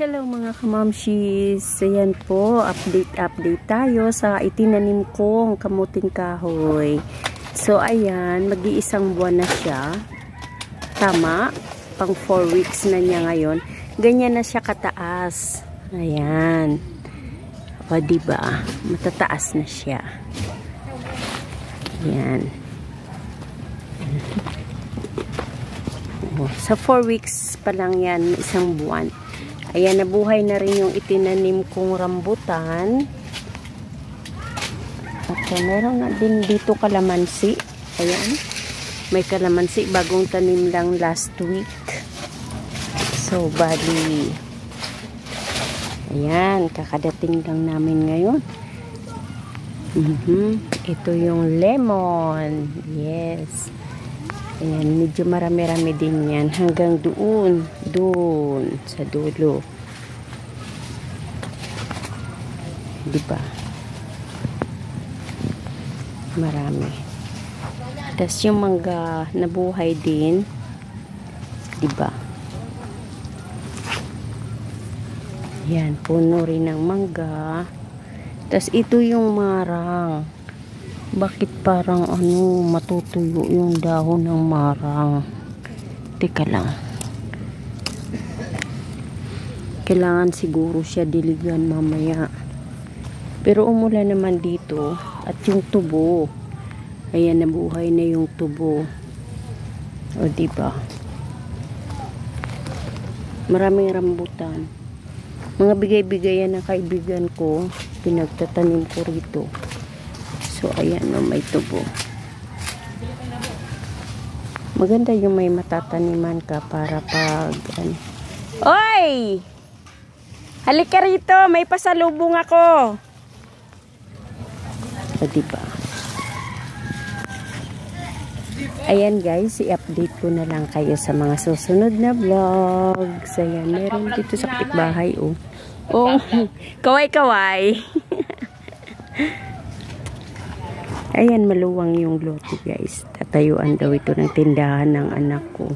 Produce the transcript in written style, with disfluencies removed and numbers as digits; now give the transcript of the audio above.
Hello mga kamamshis, ayan po, update tayo sa itinanim kong kamuting kahoy. So ayan, mag-iisang buwan na siya. Tama, pang 4 weeks na niya ngayon. Ganyan na siya kataas. Ayan. O diba, matataas na siya. Ayan. Sa 4 weeks pa lang yan, isang buwan. Ayan, nabuhay na rin yung itinanim kong rambutan. At meron na din dito kalamansi. Ayan. May kalamansi. Bagong tanim lang last week. So, bali. Ayan. Kakadating lang namin ngayon. Ito yung lemon. Yes. Ayan, medyo marami-rami din yan. Hanggang doon sa dulo. Diba? Marami. Tapos yung mangga nabuhay din. Diba? Yan, puno rin ng mangga. Tapos ito yung marang. Bakit parang matutuyo yung dahon ng marang? Teka lang. Kailangan siguro siya diligan mamaya. Pero umulan naman dito. At yung tubo. Ayan, nabuhay na yung tubo. O diba? Maraming rambutan. Mga bigay-bigayan ng kaibigan ko. Pinagtatanim ko rito. So, ayan o, may tubo. Maganda yung may matataniman ka para pag, Oy! Halika rito, may pasalubong ako. O, diba? Ayan guys, i-update ko na lang kayo sa mga susunod na vlogs. Ayan, meron dito sa kapitbahay, oh. Oh, kaway-kaway. Ayan, maluwang yung lote guys. Tatayuan daw ito ng tindahan ng anak ko.